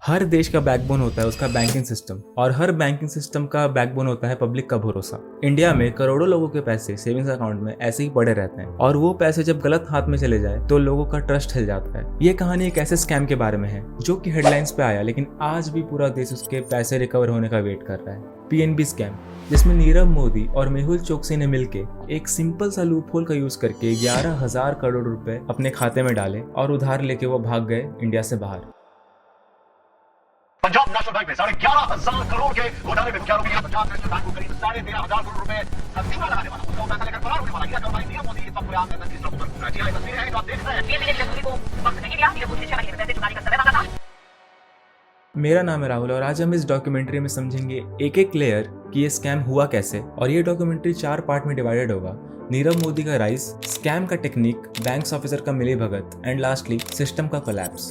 हर देश का बैकबोन होता है उसका बैंकिंग सिस्टम और हर बैंकिंग सिस्टम का बैकबोन होता है पब्लिक का भरोसा। इंडिया में करोड़ों लोगों के पैसे सेविंग्स अकाउंट में ऐसे ही पड़े रहते हैं और वो पैसे जब गलत हाथ में चले जाए तो लोगों का ट्रस्ट हिल जाता है। ये कहानी एक ऐसे स्कैम के बारे में है जो कि हेडलाइंस पे आया लेकिन आज भी पूरा देश उसके पैसे रिकवर होने का वेट कर रहा है। पीएनबी स्कैम, जिसमें नीरव मोदी और मेहुल चोकसी ने मिलकर एक सिंपल सा लूपहोल का यूज करके 11,000 करोड़ रुपए अपने खाते में डाले और उधार लेके वो भाग गए इंडिया से बाहर। पंजाब नेशनल बैंक में 11,500 करोड़ के घोटाले में मुख्य आरोपी पंजाब नेशनल बैंक को करीब 13,500 करोड़ रुपए चूना लगाने वाला उसका पैसा लेकर फरार होने वाला। यह जानकारी नीरव मोदी इस वक्त आम जनता की तरफ पर जी तस्वीरें हैं जो आप देख रहे हैं। पीएनबी ने नीरव मोदी को वक्त नहीं दिया, नीरव मोदी ने 6 महीने में पैसे चुकाने का समय मांगा था। मेरा नाम है राहुल और आज हम इस डॉक्यूमेंट्री में समझेंगे एक एक लेयर कि ये स्कैम हुआ कैसे। और ये डॉक्यूमेंट्री 4 पार्ट में डिवाइडेड होगा। नीरव मोदी का राइज, स्कैम का टेक्निक, बैंक्स ऑफिसर का मिली भगत एंड लास्टली सिस्टम का कोलैप्स।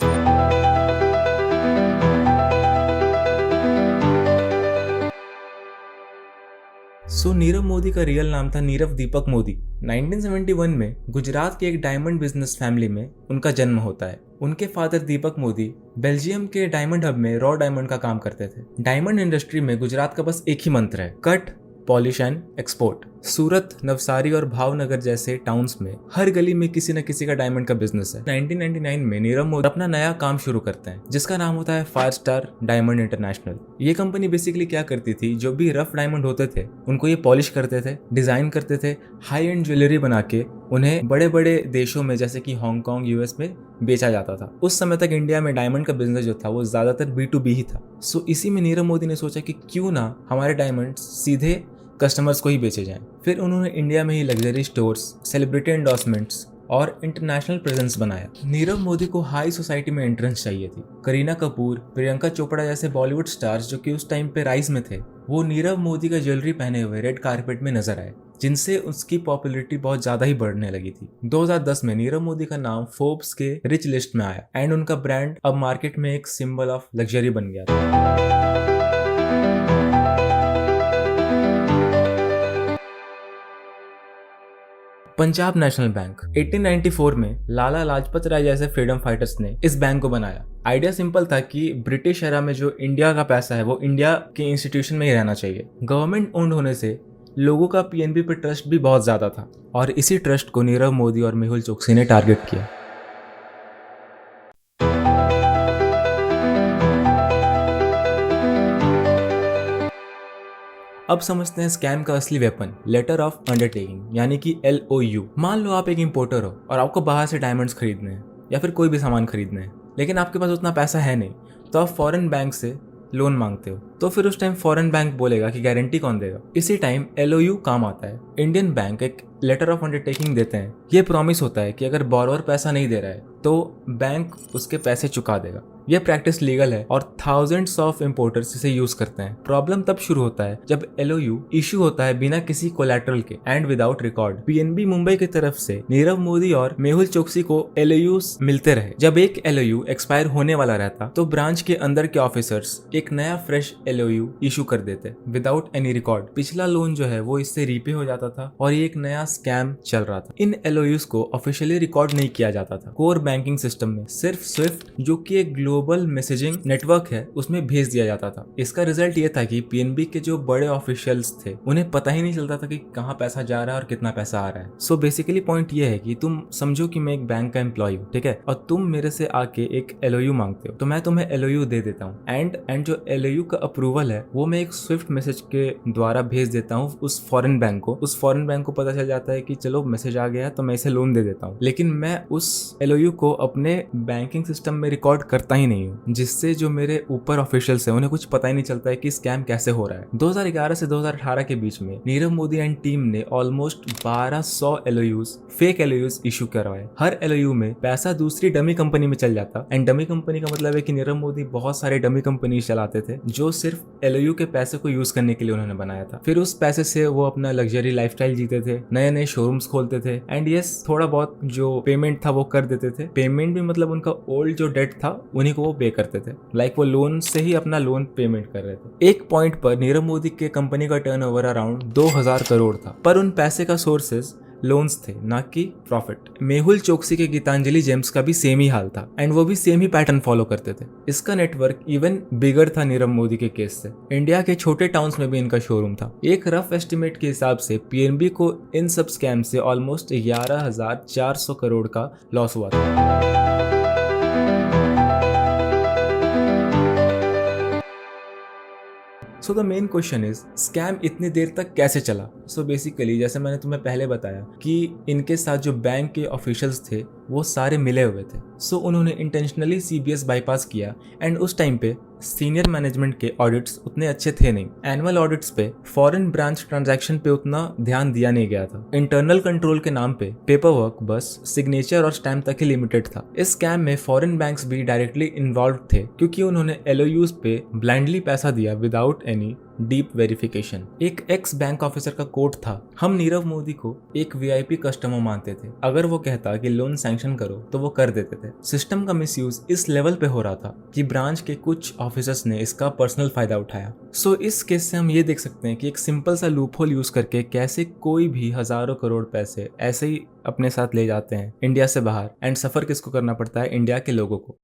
नीरव मोदी का रियल नाम था नीरव दीपक मोदी। 1971 में गुजरात के एक डायमंड बिजनेस फैमिली में उनका जन्म होता है। उनके फादर दीपक मोदी बेल्जियम के डायमंड हब में रॉ डायमंड का काम करते थे। डायमंड इंडस्ट्री में गुजरात का बस एक ही मंत्र है, कट, पॉलिश एंड एक्सपोर्ट। सूरत, नवसारी और भावनगर जैसे टाउन्स में हर गली में किसी न किसी का डायमंड का बिजनेस है। 1999 में नीरव मोदी अपना नया काम शुरू करते हैं जिसका नाम होता है फायर स्टार डायमंड इंटरनेशनल। ये कंपनी बेसिकली क्या करती थी, जो भी रफ डायमंड होते थे उनको ये पॉलिश करते थे, डिजाइन करते थे, हाई एंड ज्वेलरी बना के उन्हें बड़े बड़े देशों में जैसे कि हांगकांग, यूएस में बेचा जाता था। उस समय तक इंडिया में डायमंड का बिजनेस जो था वो ज्यादातर B2B ही था। इसी में नीरव मोदी ने सोचा कि क्यों ना हमारे डायमंड सीधे कस्टमर्स को ही बेचे जाएं। फिर उन्होंने इंडिया में ही लग्जरी स्टोर्स, सेलिब्रिटी एंडोर्समेंट्स और इंटरनेशनल प्रेजेंस बनाया। नीरव मोदी को हाई सोसाइटी में एंट्रेंस चाहिए थी। करीना कपूर, प्रियंका चोपड़ा जैसे बॉलीवुड स्टार्स जो कि उस टाइम पे राइज में थे, वो नीरव मोदी का ज्वेलरी पहने हुए रेड कारपेट में नजर आए, जिनसे उसकी पॉपुलैरिटी बहुत ज्यादा ही बढ़ने लगी थी। 2010 में नीरव मोदी का नाम फोर्ब्स के रिच लिस्ट में आया एंड उनका ब्रांड अब मार्केट में एक सिंबल ऑफ लग्जरी बन गया था। पंजाब नेशनल बैंक 1894 में लाला लाजपत राय जैसे फ्रीडम फाइटर्स ने इस बैंक को बनाया। आइडिया सिंपल था कि ब्रिटिश एरा में जो इंडिया का पैसा है वो इंडिया के इंस्टीट्यूशन में ही रहना चाहिए। गवर्नमेंट ओन्ड होने से लोगों का पीएनबी पे ट्रस्ट भी बहुत ज्यादा था और इसी ट्रस्ट को नीरव मोदी और मेहुल चोकसी ने टारगेट किया। अब समझते हैं स्कैम का असली वेपन, लेटर ऑफ अंडरटेकिंग यानी कि LOU। मान लो आप एक इंपोर्टर हो और आपको बाहर से डायमंड्स खरीदने हैं या फिर कोई भी सामान खरीदने हैं, लेकिन आपके पास उतना पैसा है नहीं, तो आप फॉरेन बैंक से लोन मांगते हो। तो फिर उस टाइम फॉरेन बैंक बोलेगा कि गारंटी कौन देगा। इसी टाइम LOU काम आता है। इंडियन बैंक एक लेटर ऑफ अंडरटेकिंग देते हैं। ये प्रॉमिस होता है कि अगर बोरोवर पैसा नहीं दे रहा है तो बैंक उसके पैसे चुका देगा। यह प्रैक्टिस लीगल है और थाउजेंड्स ऑफ इंपोर्टर्स इसे यूज करते हैं। प्रॉब्लम तब शुरू होता है जब LOU इशू होता है बिना किसी कोलैटरल के and without record. PNB Mumbai की तरफ से नीरव मोदी और मेहुल चोकसी को LOUs मिलते रहे। जब एक LOU एक्सपायर होने वाला रहता तो ब्रांच के अंदर के ऑफिसर्स एक नया फ्रेश LOU इशू कर देते विदाउट एनी रिकॉर्ड। पिछला लोन जो है वो इससे रीपे हो जाता था और ये एक नया स्कैम चल रहा था। इन LOUs को ऑफिशियली रिकॉर्ड नहीं किया जाता था। कोर बैंकिंग सिस्टम में सिर्फ स्विफ्ट, जो कि एक ग्लोबल मैसेजिंग नेटवर्क है, उसमें भेज दिया जाता था। इसका रिजल्ट ये था कि पीएनबी के जो बड़े ऑफिशियल्स थे उन्हें पता ही नहीं चलता था कि कहाँ पैसा जा रहा है और कितना पैसा आ रहा है। बेसिकली पॉइंट ये है कि तुम समझो कि मैं एक बैंक का एम्प्लॉय हूँ, ठीक है, और तुम मेरे से आके एक LOU मांगते हो तो मैं तुम्हें LOU दे देता हूँ एंड जो LOU का अप्रूवल है वो मैं एक स्विफ्ट मैसेज के द्वारा भेज देता हूँ उस फॉरेन बैंक को। उस फॉरेन बैंक को पता चल जाता है कि चलो मैसेज आ गया है तो मैं इसे लोन दे देता हूँ, लेकिन मैं उस LOU को अपने बैंकिंग सिस्टम में रिकॉर्ड करता ही नहीं हूँ, जिससे जो मेरे ऊपर ऑफिशियल्स हैं उन्हें कुछ पता ही नहीं चलता है कि स्कैम कैसे हो रहा है। 2011 से 2018 के बीच में नीरव मोदी एंड टीम ने almost 1200 LOUs, fake LOUs issue करवाए। हर LOU में पैसा दूसरी डमी कंपनी में चल जाता एंड डमी कंपनी का मतलब है कि नीरव मोदी बहुत सारे डमी कंपनी चलाते थे जो सिर्फ LOU के पैसे को यूज करने के लिए उन्होंने बनाया था। फिर उस पैसे से वो अपना लग्जरी लाइफस्टाइल जीते थे, नए नए शोरूम्स खोलते थे एंड यस थोड़ा बहुत जो पेमेंट था वो कर देते थे। पेमेंट भी मतलब उनका ओल्ड जो डेट था उन्हीं को वो पे करते थे, लाइक वो लोन से ही अपना लोन पेमेंट कर रहे थे। एक पॉइंट पर नीरव मोदी के कंपनी का टर्नओवर अराउंड 2000 करोड़ था, पर उन पैसे का सोर्सेज लोन्स थे, ना कि प्रॉफिट। मेहुल चोकसी के गीतांजलि जेम्स का भी सेम ही हाल था एंड वो भी सेम ही पैटर्न फॉलो करते थे। इसका नेटवर्क इवन बिगर था नीरव मोदी के केस से। इंडिया के छोटे टाउन्स में भी इनका शोरूम था। एक रफ एस्टिमेट के हिसाब से पीएनबी को इन सब स्कैम से ऑलमोस्ट 11,400 करोड़ का लॉस हुआ था। So the main question is scam इतनी देर तक कैसे चला। सो बेसिकली जैसे मैंने तुम्हें पहले बताया कि इनके साथ जो बैंक के ऑफिशियल्स थे वो सारे मिले हुए थे। सो उन्होंने इंटेंशनली सीबीएस बाईपास किया एंड उस टाइम पे सीनियर मैनेजमेंट के ऑडिट्स उतने अच्छे थे नहीं। एनुअल ऑडिट्स पे फॉरेन ब्रांच ट्रांजैक्शन पे उतना ध्यान दिया नहीं गया था। इंटरनल कंट्रोल के नाम पे पेपर वर्क बस सिग्नेचर और स्टैम्प तक ही लिमिटेड था। इस स्कैम में फॉरेन बैंक्स भी डायरेक्टली इन्वॉल्व थे क्योंकि उन्होंने एलओयूज पे ब्लाइंडली पैसा दिया विदाउट एनी डीप वेरिफिकेशन। एक एक्स बैंक ऑफिसर का कोट था, हम नीरव मोदी को एक वीआईपी कस्टमर मानते थे, अगर वो कहता कि लोन सैंक्शन करो तो वो कर देते थे। सिस्टम का मिसयूज इस लेवल पे हो रहा था कि ब्रांच के कुछ ऑफिसर्स ने इसका पर्सनल फायदा उठाया। सो इस केस से हम ये देख सकते हैं कि एक सिंपल सा लूपहोल यूज करके कैसे कोई भी हजारों करोड़ पैसे ऐसे ही अपने साथ ले जाते हैं इंडिया से बाहर, एंड सफर किसको करना पड़ता है, इंडिया के लोगों को।